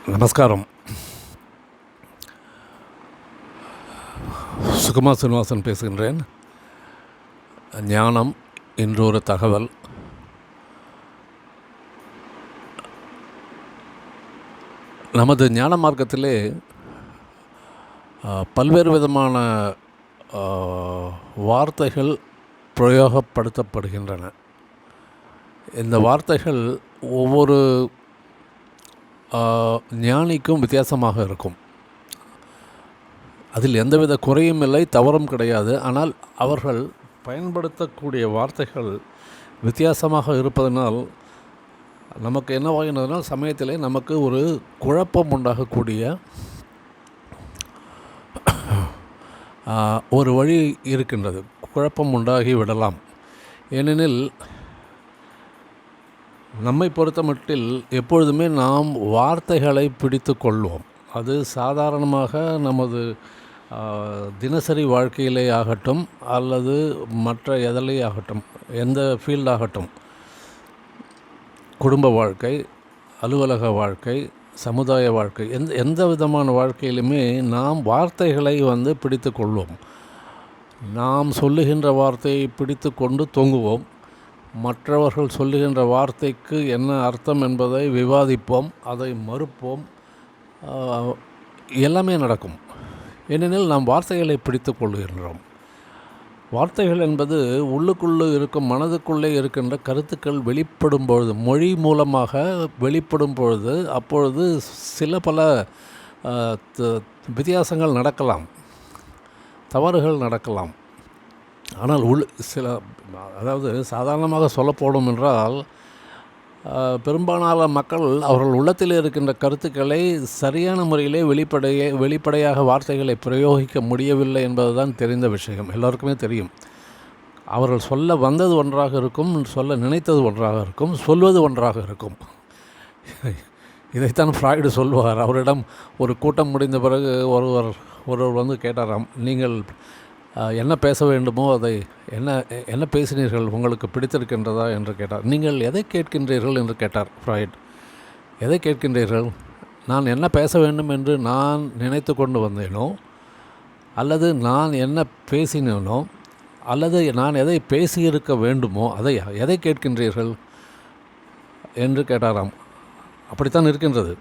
நமஸ்காரம். சுகுமார் சீனிவாசன் பேசுகின்றேன். ஞானம் இன்று ஒரு தகவல். நமது ஞான மார்க்கத்திலே பல்வேறு விதமான வார்த்தைகள் பிரயோகப்படுத்தப்படுகின்றன. இந்த வார்த்தைகள் ஒவ்வொரு ஞானிக்கும் வித்தியாசமாக இருக்கும். அதில் எந்தவித குறையும் இல்லை, தவறும் கிடையாது. ஆனால் அவர்கள் பயன்படுத்தக்கூடிய வார்த்தைகள் வித்தியாசமாக இருப்பதனால் நமக்கு என்னவாகின்றதுனால் சமயத்திலே நமக்கு ஒரு குழப்பம் உண்டாகக்கூடிய ஒரு வழி இருக்கின்றது. குழப்பம் உண்டாகி விடலாம். ஏனெனில் நம்மை பொறுத்தமட்டில் எப்பொழுதுமே நாம் வார்த்தைகளை பிடித்து கொள்வோம். அது சாதாரணமாக நமது தினசரி வாழ்க்கையிலே ஆகட்டும் அல்லது மற்ற எதிலே ஆகட்டும், எந்த ஃபீல்டாகட்டும், குடும்ப வாழ்க்கை, அலுவலக வாழ்க்கை, சமுதாய வாழ்க்கை, எந்த விதமான வாழ்க்கையிலுமே நாம் வார்த்தைகளை பிடித்து கொள்வோம். நாம் சொல்லுகின்ற வார்த்தையை பிடித்து கொண்டு தொங்குவோம். மற்றவர்கள் சொல்லுகின்ற வார்த்தைக்கு என்ன அர்த்தம் என்பதை விவாதிப்போம், அதை மறுப்போம். எல்லாமே நடக்கும். ஏனெனில் நாம் வார்த்தைகளை பிடித்து கொள்கின்றோம். வார்த்தைகள் என்பது உள்ளுக்குள்ளே இருக்கும், மனதுக்குள்ளே இருக்கின்ற கருத்துக்கள் வெளிப்படும் பொழுது, மொழி மூலமாக வெளிப்படும் பொழுது, அப்பொழுது சில பல வித்தியாசங்கள் நடக்கலாம், தவறுகள் நடக்கலாம். ஆனால் அதாவது சாதாரணமாக சொல்லப்படும் என்றால் பெரும்பாலான மக்கள் அவர்கள் உள்ளத்தில் இருக்கின்ற கருத்துக்களை சரியான முறையிலே வெளிப்படையாக வார்த்தைகளை பிரயோகிக்க முடியவில்லை என்பதுதான் தெரிந்த விஷயம். எல்லோருக்குமே தெரியும். அவர்கள் சொல்ல வந்தது ஒன்றாக இருக்கும், சொல்ல நினைத்தது ஒன்றாக இருக்கும், சொல்வது ஒன்றாக இருக்கும். இதைத்தான் ஃப்ராய்டு சொல்வார். அவரிடம் ஒரு கூட்டம் முடிந்த பிறகு ஒருவர் கேட்டாராம், நீங்கள் என்ன பேச வேண்டுமோ அதை என்ன பேசினீர்கள், உங்களுக்கு பிடித்திருக்கின்றதா என்று கேட்டார். நீங்கள் எதை கேட்கின்றீர்கள் என்று கேட்டார் ஃப்ராய்ட். எதை கேட்கின்றீர்கள்? நான் என்ன பேச வேண்டும் என்று நான் நினைத்து கொண்டு வந்தேனோ, அல்லது நான் என்ன பேசினேனோ, அல்லது நான் எதை பேசியிருக்க வேண்டுமோ எதை கேட்கின்றீர்கள் என்று கேட்டாராம். அப்படித்தான் இருக்கின்றது.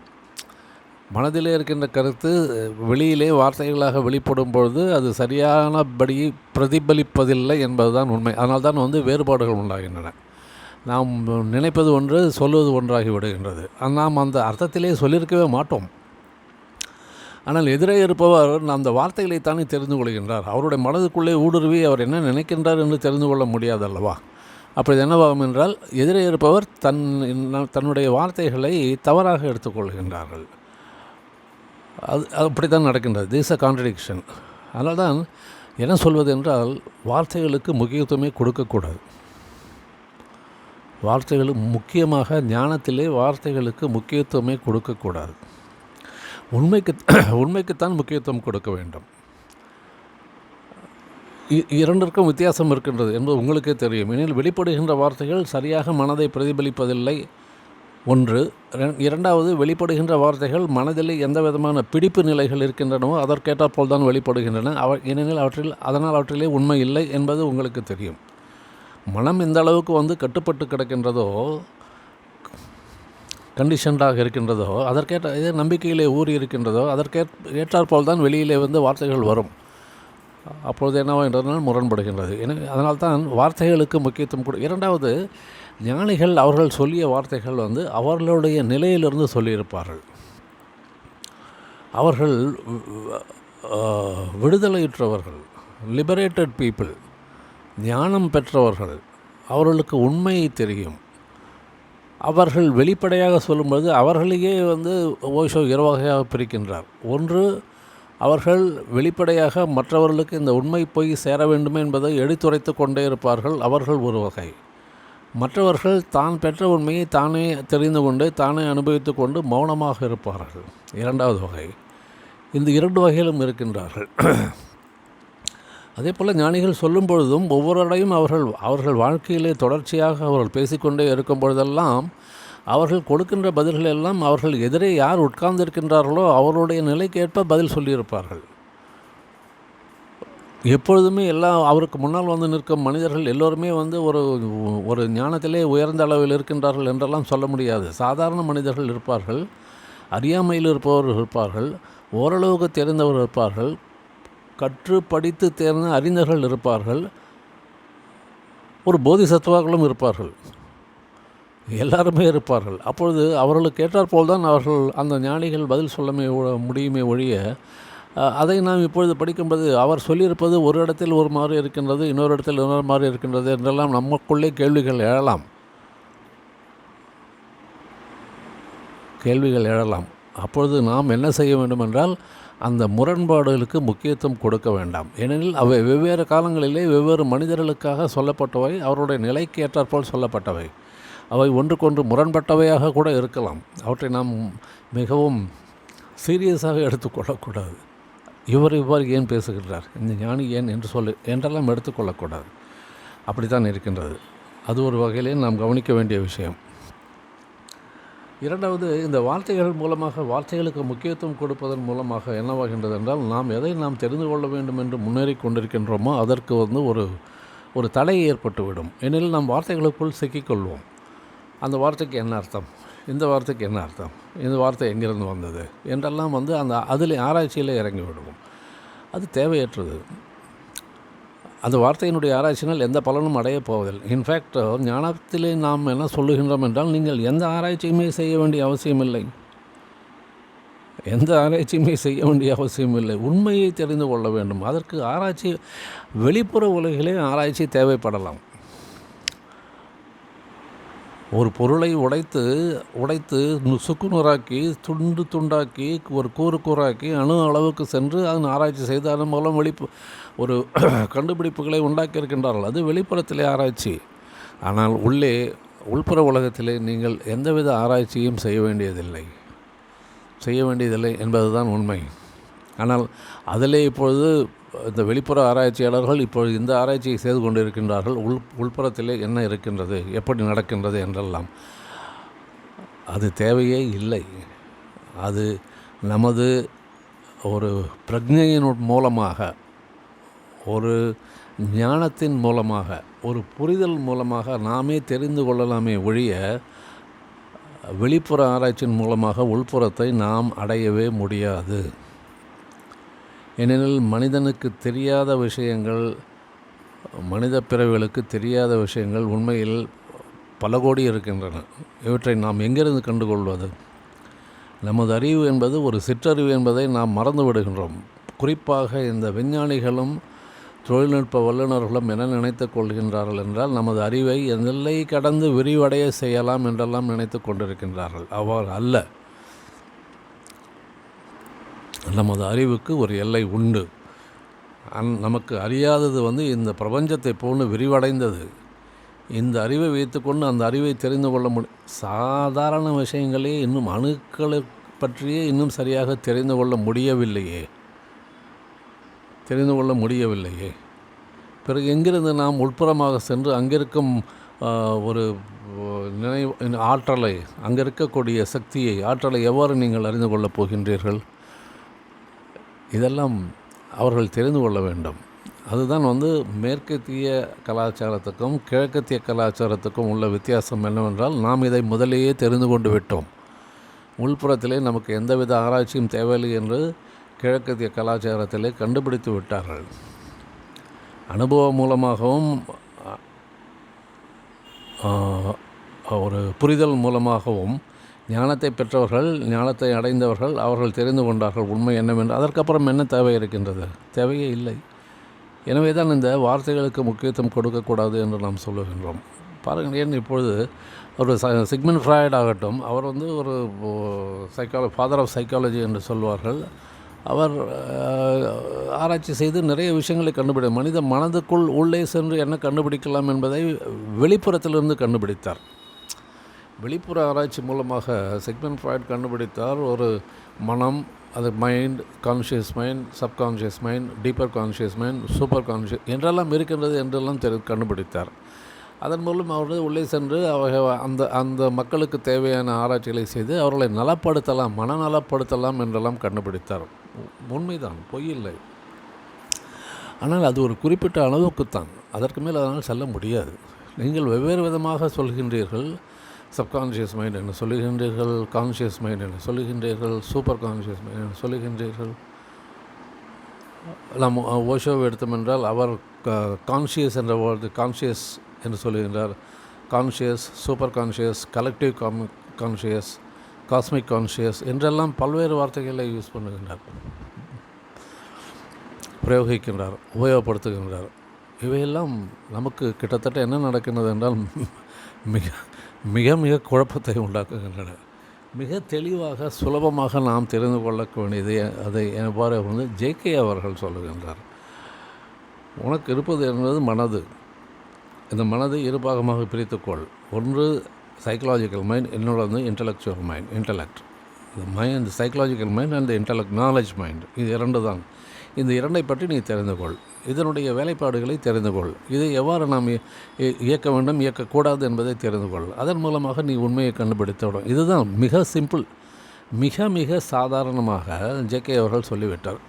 மனதிலே இருக்கின்ற கருத்து வெளியிலே வார்த்தைகளாக வெளிப்படும் பொழுது அது சரியானபடி பிரதிபலிப்பதில்லை என்பதுதான் உண்மை. அதனால்தான் வேறுபாடுகள் உண்டாகின்றன. நாம் நினைப்பது ஒன்று, சொல்வது ஒன்றாகி விடுகின்றது. நாம் அந்த அர்த்தத்திலே சொல்லியிருக்கவே மாட்டோம். ஆனால் எதிரே இருப்பவர் அந்த வார்த்தைகளைத்தானே தெரிந்து கொள்கின்றார். அவருடைய மனதுக்குள்ளே ஊடுருவி அவர் என்ன நினைக்கின்றார் என்று தெரிந்து கொள்ள முடியாதல்லவா? அப்படி என்னவாகும் என்றால், எதிரே இருப்பவர் தன்னுடைய வார்த்தைகளை தவறாக எடுத்துக்கொள்கின்றார்கள். அது அப்படி தான் நடக்கின்றது. This a contradiction. அதனால் தான் என்ன சொல்வது என்றால், வார்த்தைகளுக்கு முக்கியத்துவமே கொடுக்கக்கூடாது. முக்கியமாக ஞானத்திலே வார்த்தைகளுக்கு முக்கியத்துவமே கொடுக்கக்கூடாது. உண்மைக்குத்தான் முக்கியத்துவம் கொடுக்க வேண்டும். இரண்டிற்கும் வித்தியாசம் இருக்கின்றது என்பது உங்களுக்கே தெரியும். ஏனெனில் வெளிப்படுகின்ற வார்த்தைகள் சரியாக மனதை பிரதிபலிப்பதில்லை ஒன்று. இரண்டாவது, வெளிப்படுகின்ற வார்த்தைகள் மனதில் எந்த விதமான பிடிப்பு நிலைகள் இருக்கின்றனவோ அதற்கேற்றாற்போல் தான் வெளிப்படுகின்றன. ஏனெனில் அவற்றிலே உண்மை இல்லை என்பது உங்களுக்கு தெரியும். மனம் எந்த அளவுக்கு கட்டுப்பட்டு கிடக்கின்றதோ, கண்டிஷன்டாக இருக்கின்றதோ, அதற்கேற்ற நம்பிக்கையிலே ஊறி இருக்கின்றதோ ஏற்றாற்போல் தான் வெளியிலே வார்த்தைகள் வரும். அப்பொழுது என்னவோ என்றால் முரண்படுகின்றது. எனவே அதனால்தான் வார்த்தைகளுக்கு முக்கியத்துவம் இரண்டாவது, ஞானிகள் அவர்கள் சொல்லிய வார்த்தைகள் அவர்களுடைய நிலையிலிருந்து சொல்லியிருப்பார்கள். அவர்கள் விடுதலையுற்றவர்கள், லிபரேட்டட் பீப்புள், ஞானம் பெற்றவர்கள். அவர்களுக்கு உண்மையை தெரியும். அவர்கள் வெளிப்படையாக சொல்லும்போது அவர்களையே ஓஷோ வகையாக பிரிக்கின்றார். ஒன்று, அவர்கள் வெளிப்படையாக மற்றவர்களுக்கு இந்த உண்மை போய் சேர வேண்டுமே என்பதை எடுத்துரைத்து கொண்டே இருப்பார்கள். அவர்கள் ஒரு வகை. மற்றவர்கள் தான் பெற்ற உண்மையை தானே தெரிந்து கொண்டு தானே அனுபவித்து கொண்டு மௌனமாக இருப்பார்கள். இரண்டாவது வகை. இந்த இரண்டு வகையிலும் இருக்கின்றார்கள். அதே போல் ஞானிகள் சொல்லும் பொழுதும் ஒவ்வொருடையும் அவர்கள் வாழ்க்கையிலே தொடர்ச்சியாக அவர்கள் பேசிக்கொண்டே இருக்கும் பொழுதெல்லாம் அவர்கள் கொடுக்கின்ற பதில்கள் எல்லாம் அவர்கள் எதிரே யார் உட்கார்ந்திருக்கின்றார்களோ அவருடைய நிலைக்கேற்ப பதில் சொல்லியிருப்பார்கள். எப்பொழுதுமே அவருக்கு முன்னால் வந்து நிற்கும் மனிதர்கள் எல்லோருமே வந்து ஒரு ஞானத்திலே உயர்ந்த அளவில் இருக்கின்றார்கள் என்றெல்லாம் சொல்ல முடியாது. சாதாரண மனிதர்கள் இருப்பார்கள், அறியாமையில் இருப்பவர்கள் இருப்பார்கள், ஓரளவுக்கு தெரிந்தவர்கள் இருப்பார்கள், கற்று படித்து தேர்ந்த அறிஞர்கள் இருப்பார்கள், ஒரு போதிசத்துவாக்களும் இருப்பார்கள், எல்லாருமே இருப்பார்கள். அப்பொழுது அவர்களுக்கு ஏற்றாற்போல் தான் அவர்கள் அந்த ஞானிகள் பதில் சொல்ல முடியுமே ஒழிய, அதை நாம் இப்பொழுது படிக்கும்போது அவர் சொல்லியிருப்பது ஒரு இடத்தில் ஒரு மாதிரி இருக்கின்றது, இன்னொரு இடத்தில் இன்னொரு மாதிரி இருக்கின்றது என்றெல்லாம் நமக்குள்ளே கேள்விகள் எழலாம். அப்பொழுது நாம் என்ன செய்ய வேண்டும் என்றால், அந்த முரண்பாடுகளுக்கு முக்கியத்துவம் கொடுக்க வேண்டாம். ஏனெனில் அவை வெவ்வேறு காலங்களிலே வெவ்வேறு மனிதர்களுக்காக சொல்லப்பட்டவை, அவருடைய நிலைக்கு ஏற்றாற்போல் சொல்லப்பட்டவை. அவை ஒன்றுக்கொன்று முரண்பட்டவையாக கூட இருக்கலாம். அவற்றை நாம் மிகவும் சீரியஸாக எடுத்துக்கொள்ளக்கூடாது. இவர் ஏன் பேசுகின்றார், இந்த ஞானி ஏன் என்றெல்லாம் எடுத்துக்கொள்ளக்கூடாது. அப்படித்தான் இருக்கின்றது. அது ஒரு வகையிலே நாம் கவனிக்க வேண்டிய விஷயம். இரண்டாவது, இந்த வார்த்தைகள் மூலமாக, வார்த்தைகளுக்கு முக்கியத்துவம் கொடுப்பதன் மூலமாக என்னவாகின்றது என்றால், எதை நாம் தெரிந்து கொள்ள வேண்டும் என்று முன்னேறி கொண்டிருக்கின்றோமோ அதற்கு வந்து ஒரு தடை ஏற்பட்டுவிடும். ஏனெனில் நாம் வார்த்தைகளுக்குள் சிக்கிக்கொள்வோம். அந்த வார்த்தைக்கு என்ன அர்த்தம், இந்த வார்த்தைக்கு என்ன அர்த்தம், இந்த வார்த்தை எங்கிருந்து வந்தது என்றெல்லாம் வந்து அதில் ஆராய்ச்சியில் இறங்கி விடுவோம். அது தேவையற்றது. அந்த வார்த்தையினுடைய ஆராய்ச்சினால் எந்த பலனும் அடையப் போவதில்லை. இன்ஃபேக்ட் ஞானத்திலே நாம் என்ன சொல்லுகின்றோம் என்றால், நீங்கள் எந்த ஆராய்ச்சியுமே செய்ய வேண்டிய அவசியமில்லை. உண்மையை தெரிந்து கொள்ள வேண்டும். அதற்கு ஆராய்ச்சி, வெளிப்புற உலகிலே ஆராய்ச்சி தேவைப்படலாம். ஒரு பொருளை உடைத்து சுக்குநூறாக்கி, துண்டாக்கி, ஒரு கூறாக்கி, அணு அளவுக்கு சென்று அதன் ஆராய்ச்சி செய்து அதன் மூலம் ஒரு கண்டுபிடிப்புகளை உண்டாக்கியிருக்கின்றார்கள். அது வெளிப்புறத்திலே ஆராய்ச்சி. ஆனால் உள்புற உலகத்திலே நீங்கள் எந்தவித ஆராய்ச்சியும் செய்ய வேண்டியதில்லை என்பதுதான் உண்மை. ஆனால் அதிலே இப்பொழுது இந்த வெளிப்புற ஆராய்ச்சியாளர்கள் இப்பொழுது இந்த ஆராய்ச்சியை செய்து கொண்டிருக்கின்றார்கள். உள்புறத்திலே என்ன இருக்கின்றது, எப்படி நடக்கின்றது என்றெல்லாம். அது தேவையே இல்லை. அது நமது ஒரு பிரக்ஞையின் மூலமாக, ஒரு ஞானத்தின் மூலமாக, ஒரு புரிதல் மூலமாக நாமே தெரிந்து கொள்ளலாமே ஒழிய, வெளிப்புற ஆராய்ச்சியின் மூலமாக உள்புறத்தை நாம் அடையவே முடியாது. ஏனெனில் மனிதனுக்கு தெரியாத விஷயங்கள், மனித பிறவிகளுக்கு தெரியாத விஷயங்கள் உண்மையில் பல கோடி இருக்கின்றன. இவற்றை நாம் எங்கிருந்து கண்டுகொள்வது? நமது அறிவு என்பது ஒரு சிற்றறிவு என்பதை நாம் மறந்து விடுகின்றோம். குறிப்பாக இந்த விஞ்ஞானிகளும் தொழில்நுட்ப வல்லுநர்களும் என்ன நினைத்து கொள்கின்றார்கள் என்றால், நமது அறிவை எல்லை கடந்து விரிவடைய செய்யலாம் என்றெல்லாம் நினைத்து கொண்டிருக்கின்றார்கள். அவ்வாறு அல்ல. நமது அறிவுக்கு ஒரு எல்லை உண்டு. நமக்கு அறியாதது வந்து இந்த பிரபஞ்சத்தை போன்று விரிவடைந்தது. இந்த அறிவை வைத்துக்கொண்டு அந்த அறிவை தெரிந்து கொள்ள சாதாரண விஷயங்களே இன்னும் அணுக்களை பற்றியே இன்னும் சரியாக தெரிந்து கொள்ள முடியவில்லையே. பிறகு எங்கிருந்து நாம் உட்புறமாக சென்று அங்கிருக்கும் ஒரு ஆற்றலை, அங்கே இருக்கக்கூடிய சக்தியை, ஆற்றலை எவ்வாறு நீங்கள் அறிந்து கொள்ளப் போகின்றீர்கள்? இதெல்லாம் அவர்கள் தெரிந்து கொள்ள வேண்டும். அதுதான் வந்து மேற்கத்திய கலாச்சாரத்துக்கும் கிழக்கத்திய கலாச்சாரத்துக்கும் உள்ள வித்தியாசம் என்னவென்றால், நாம் இதை முதலேயே தெரிந்து கொண்டு விட்டோம். உள்புறத்திலே நமக்கு எந்தவித ஆராய்ச்சியும் தேவையில்லை என்று கிழக்கத்திய கலாச்சாரத்திலே கண்டுபிடித்து விட்டார்கள். அனுபவம் மூலமாகவும் ஒரு புரிதல் மூலமாகவும் ஞானத்தை பெற்றவர்கள், ஞானத்தை அடைந்தவர்கள், அவர்கள் தெரிந்து கொண்டார்கள் உண்மை என்னவென்று. அதற்கப்புறம் என்ன தேவை இருக்கின்றது? தேவையே இல்லை. எனவே தான் இந்த வார்த்தைகளுக்கு முக்கியத்துவம் கொடுக்கக்கூடாது என்று நாம் சொல்லுகின்றோம். பாருங்கள், ஏன் இப்பொழுது ஒரு சிக்மண்ட் ஃப்ராய்ட் ஆகட்டும், அவர் வந்து ஒரு ஃபாதர் ஆஃப் சைக்காலஜி என்று சொல்வார்கள். அவர் ஆராய்ச்சி செய்து நிறைய விஷயங்களை மனித மனதுக்குள் உள்ளே சென்று என்ன கண்டுபிடிக்கலாம் என்பதை வெளிப்புறத்திலிருந்து கண்டுபிடித்தார். வெளிப்புற ஆராய்ச்சி மூலமாக சிக்மண்ட் ஃப்ராய்ட் கண்டுபிடித்தார். ஒரு மனம், அது mind, conscious mind, subconscious mind, deeper conscious mind, super conscious என்றெல்லாம் இருக்கின்றது என்றெல்லாம் கண்டுபிடித்தார். அதன் மூலம் அவர்கள் உள்ளே சென்று அந்த அந்த மக்களுக்கு தேவையான ஆராய்ச்சிகளை செய்து அவர்களை நலப்படுத்தலாம், மனநலப்படுத்தலாம் என்றெல்லாம் கண்டுபிடித்தார். உண்மைதான், பொய் இல்லை. ஆனால் அது ஒரு குறிப்பிட்ட அளவுக்குத்தான், அதற்கு மேல் அதனால் செல்ல முடியாது. நீங்கள் வெவ்வேறு விதமாக சொல்கின்றீர்கள். சப்கான்ஷியஸ் மைண்ட் என்று சொல்லுகின்றீர்கள், கான்ஷியஸ் மைண்ட் என்று சொல்லுகின்றீர்கள், சூப்பர் கான்ஷியஸ் மைண்ட் என்று சொல்லுகின்றீர்கள். நாம் ஓஷோவை எடுத்தோம் என்றால் அவர் கான்ஷியஸ் என்ற வேர்டு கான்ஷியஸ் என்று சொல்லுகின்றார். Conscious, super conscious, collective conscious, cosmic conscious என்றெல்லாம் பல்வேறு வார்த்தைகளை யூஸ் பண்ணுகின்றார், பிரயோகிக்கின்றார், உபயோகப்படுத்துகின்றார். இவையெல்லாம் நமக்கு கிட்டத்தட்ட என்ன நடக்கின்றது என்றால் மிக மிக மிக குழப்பத்தை உண்டாக்குகின்றன. மிக தெளிவாக சுலபமாக நாம் தெரிந்து கொள்ள வேண்டியது அதை எவ்வாறு வந்து ஜேகே அவர்கள் சொல்லுகின்றார். உனக்கு இருப்பது என்பது மனது. இந்த மனதை இரு பாகமாக பிரித்துக்கொள். ஒன்று சைக்கலாஜிக்கல் மைண்ட், இன்னொன்று வந்து இன்டலெக்சுவல் மைண்ட், இன்டலெக்ட். இந்த mind, psychological mind and intellect, knowledge mind, இது இரண்டு தான். இந்த இரண்டை பற்றி நீ தெரிந்து கொள், இதனுடைய வேலைப்பாடுகளை தெரிந்து கொள், இதை எவ்வாறு நாம் இயக்க வேண்டும், இயக்கக்கூடாது என்பதை தெரிந்து கொள். அதன் மூலமாக நீ உண்மையை கண்டுபிடித்துவிடும். இதுதான் மிக சிம்பிள், மிக மிக சாதாரணமாக ஜேகே அவர்கள் சொல்லிவிட்டார்.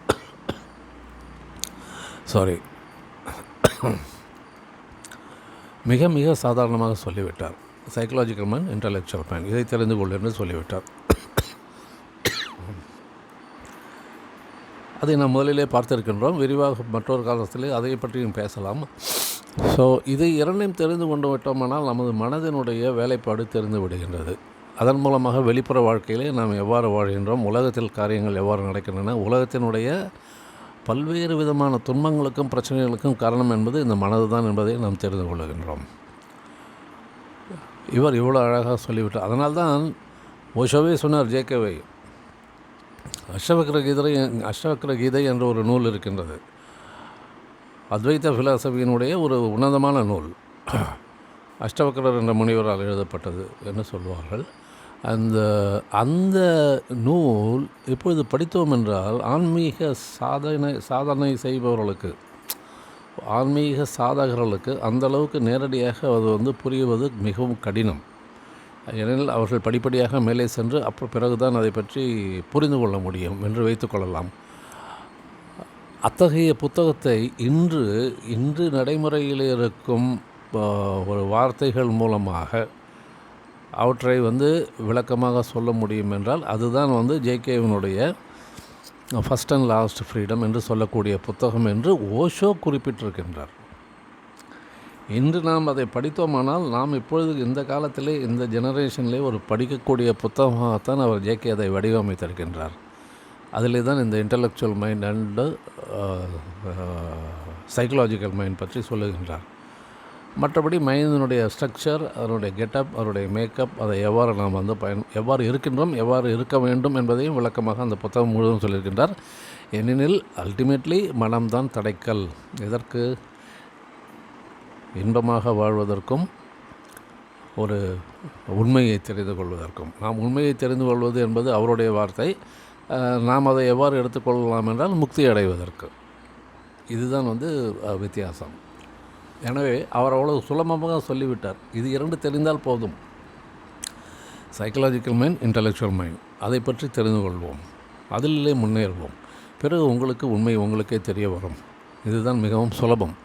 மிக மிக சாதாரணமாக சொல்லிவிட்டார். சைக்கலாஜிக்கல் மைண்ட், இன்டலெக்சுவல் மைண்ட், இதை தெரிந்து கொள் என்று சொல்லிவிட்டார். அதை நாம் முதலிலே பார்த்திருக்கின்றோம். விரிவாக மற்றொரு காலத்திலே அதை பற்றியும் பேசலாம். ஸோ இதை இரண்டையும் தெரிந்து கொண்டு விட்டோமானால் நமது மனதினுடைய வேலைப்பாடு தெரிந்து விடுகின்றது. அதன் மூலமாக வெளிப்புற வாழ்க்கையிலே நாம் எவ்வாறு வாழ்கின்றோம், உலகத்தில் காரியங்கள் எவ்வாறு நடக்கின்றன, உலகத்தினுடைய பல்வேறு விதமான துன்பங்களுக்கும் பிரச்சனைகளுக்கும் காரணம் என்பது இந்த மனது தான் என்பதை நாம் தெரிந்து கொள்கின்றோம். இவர் இவ்வளோ அழகாக சொல்லிவிட்டார். அதனால்தான் ஓஷோவே சொன்னார் ஜேகேவை, அஷ்டவக்ர கீதை என்ற ஒரு நூல் இருக்கின்றது. அத்வைத ஃபிலாசபியினுடைய ஒரு உன்னதமான நூல். அஷ்டவக்ரர் என்ற முனிவரால் எழுதப்பட்டது என்று சொல்வார்கள். அந்த நூல் இப்பொழுது படித்தோம் என்றால் ஆன்மீக சாதனை செய்பவர்களுக்கு, ஆன்மீக சாதகர்களுக்கு அந்த அளவுக்கு நேரடியாக அது வந்து புரிவது மிகவும் கடினம். ஏனெனில் அவர்கள் படிப்படியாக மேலே சென்று பிறகுதான் அதை பற்றி புரிந்து கொள்ள முடியும் என்று வைத்துக்கொள்ளலாம். அத்தகைய புத்தகத்தை இன்று நடைமுறையில் இருக்கும் ஒரு வார்த்தைகள் மூலமாக அவற்றை வந்து விளக்கமாக சொல்ல முடியும் என்றால் அதுதான் வந்து ஜேகேவினுடைய ஃபஸ்ட் அண்ட் லாஸ்ட் ஃப்ரீடம் என்று சொல்லக்கூடிய புத்தகம் என்று ஓஷோ குறிப்பிட்டிருக்கின்றார். இன்று நாம் அதை படித்தோமானால் நாம் இப்பொழுது இந்த காலத்திலே இந்த ஜெனரேஷனிலே ஒரு படிக்கக்கூடிய புத்தகமாகத்தான் அவர் ஜேகே அதை வடிவமைத்திருக்கின்றார். அதிலே தான் இந்த intellectual mind and psychological mind பற்றி சொல்லுகின்றார். மற்றபடி மைண்டினுடைய ஸ்ட்ரக்சர், அதனுடைய கெட்டப், அதனுடைய மேக்கப், அதை எவ்வாறு நாம் வந்து எவ்வாறு இருக்கின்றோம், எவ்வாறு இருக்க வேண்டும் என்பதையும் விளக்கமாக அந்த புத்தகம் முழுவதும் சொல்லியிருக்கின்றார். ஏனெனில் அல்டிமேட்லி மனம்தான் தடைக்கல். இதற்கு இன்பமாக வாழ்வதற்கும் ஒரு உண்மையை தெரிந்து கொள்வதற்கும். நாம் உண்மையை தெரிந்து கொள்வது என்பது அவருடைய வார்த்தை. நாம் அதை எவ்வாறு எடுத்துக்கொள்ளலாம் என்றால் முக்தி அடைவதற்கு. இதுதான் வந்து வித்தியாசம். எனவே அவர் அவ்வளவு சுலபமாக சொல்லிவிட்டார். இது இரண்டு தெரிந்தால் போதும். சைக்கலாஜிக்கல் மைண்ட், இன்டலெக்சுவல் மைண்ட், அதை பற்றி தெரிந்து கொள்வோம், அதிலே முன்னேறுவோம். பிறகு உங்களுக்கு உண்மை உங்களுக்கே தெரிய வரும். இதுதான் மிகவும் சுலபம்.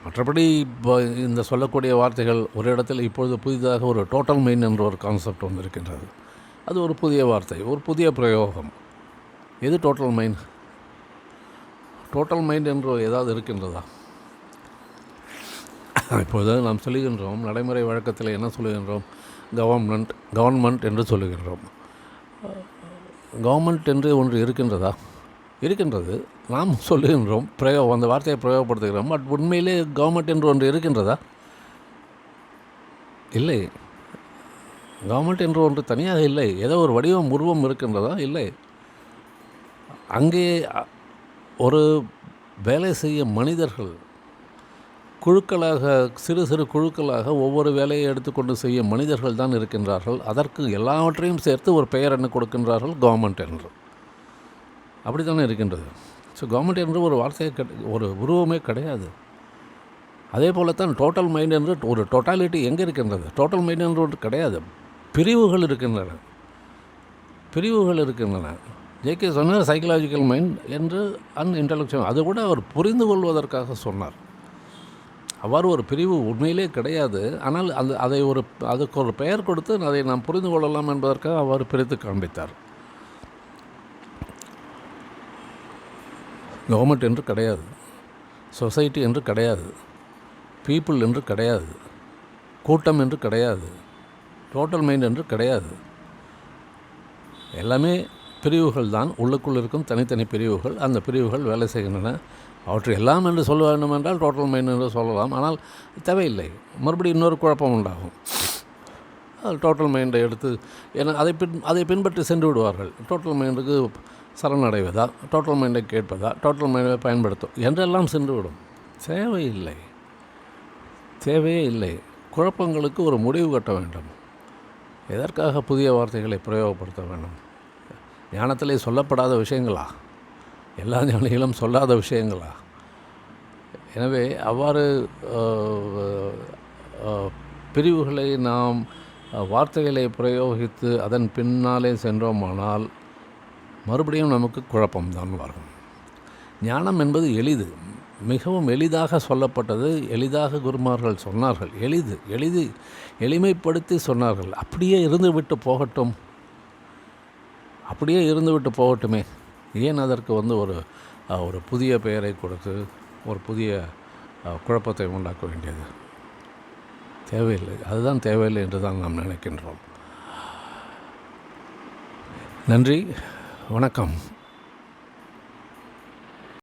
மற்றபடி இப்போ இந்த சொல்லக்கூடிய வார்த்தைகள் ஒரு இடத்தில் இப்பொழுது புதிதாக ஒரு டோட்டல் மைண்ட் என்ற ஒரு கான்செப்ட் ஒன்று இருக்கின்றது. அது ஒரு புதிய வார்த்தை, ஒரு புதிய பிரயோகம். எது டோட்டல் மைண்ட்? டோட்டல் மைண்ட் என்று ஏதாவது இருக்கின்றதா? இப்போது நாம் சொல்லுகின்றோம், நடைமுறை வழக்கத்தில் என்ன சொல்லுகின்றோம்? கவர்மெண்ட் என்று சொல்லுகின்றோம். கவர்மெண்ட் என்று ஒன்று இருக்கின்றதா? இருக்கின்றது. நாம் சொல்லுகின்றோம், அந்த வார்த்தையை பிரயோகப்படுத்துகிறோம். பட் உண்மையிலே கவர்மெண்ட் என்று ஒன்று இருக்கின்றதா? இல்லை. கவர்மெண்ட் என்று ஒன்று தனியாக இல்லை. ஏதோ ஒரு வடிவம், உருவம் இருக்கின்றதா? இல்லை. அங்கே ஒரு வேலை செய்ய மனிதர்கள் குழுக்களாக, சிறு சிறு குழுக்களாக ஒவ்வொரு வேலையை எடுத்துக்கொண்டு செய்ய மனிதர்கள் தான் இருக்கின்றார்கள். அதற்கு எல்லாவற்றையும் சேர்த்து ஒரு பெயர் என்ன கொடுக்கின்றார்கள்? கவர்மெண்ட் என்று. அப்படி தானே இருக்கின்றது. ஸோ கவர்மெண்ட் என்று ஒரு வார்த்தையை ஒரு உருவமே கிடையாது. அதே போலத்தான் டோட்டல் மைண்ட் என்று ஒரு டோட்டாலிட்டி எங்கே இருக்கின்றது? டோட்டல் மைண்ட் என்று ஒன்று கிடையாது. பிரிவுகள் இருக்கின்றன. ஜேகே சொன்னார் சைக்கலாஜிக்கல் மைண்ட் என்று இன்டலெக்சுவல். அது கூட அவர் புரிந்து கொள்வதற்காக சொன்னார். அவ்வாறு ஒரு பிரிவு உண்மையிலே கிடையாது. ஆனால் அதுக்கு ஒரு பெயர் கொடுத்து அதை நாம் புரிந்து கொள்ளலாம் என்பதற்காக அவர் பிரித்து காண்பித்தார். கவர்மெண்ட் என்று கிடையாது, சொசைட்டி என்று கிடையாது, பீப்புள் என்று கிடையாது, கூட்டம் என்று கிடையாது, டோட்டல் மைண்ட் என்று கிடையாது. எல்லாமே பிரிவுகள் தான். உள்ளுக்குள் இருக்கும் தனித்தனி பிரிவுகள். அந்த பிரிவுகள் வேலை செய்கின்றன. அவற்றை எல்லாம் என்று சொல்ல வேண்டும் என்றால் டோட்டல் மைண்ட் என்று சொல்லலாம். ஆனால் தேவையில்லை. மறுபடியும் இன்னொரு குழப்பம் உண்டாகும். அது டோட்டல் மைண்டை எடுத்து ஏன்னா அதை பின்பற்றி சென்று விடுவார்கள். டோட்டல் மைண்டுக்கு சரணடைவதா, டோட்டல் மைண்டை கேட்பதா, டோட்டல் மைண்டை பயன்படுத்தும் என்றெல்லாம் சென்று விடும். தேவையே இல்லை. குழப்பங்களுக்கு ஒரு முடிவு கட்ட வேண்டும். எதற்காக புதிய வார்த்தைகளை பிரயோகப்படுத்த வேண்டும்? ஞானத்திலே சொல்லப்படாத விஷயங்களா? எல்லா ஞானிகளும் சொல்லாத விஷயங்களா? எனவே அவ்வாறு பிரிவுகளை நாம் வார்த்தைகளை பிரயோகித்து அதன் பின்னாலே சென்றோமானால் மறுபடியும் நமக்கு குழப்பம்தான் வரும். ஞானம் என்பது எளிது, மிகவும் எளிதாக சொல்லப்பட்டது. எளிதாக குருமார்கள் சொன்னார்கள். எளிமைப்படுத்தி சொன்னார்கள். அப்படியே இருந்துவிட்டு போகட்டுமே. ஏன் அதற்கு ஒரு புதிய பெயரை கொடுத்து ஒரு புதிய குழப்பத்தை உண்டாக்க வேண்டியது? தேவையில்லை. அதுதான் தேவையில்லை என்று தான் நாம் நினைக்கின்றோம். நன்றி, வணக்கம்.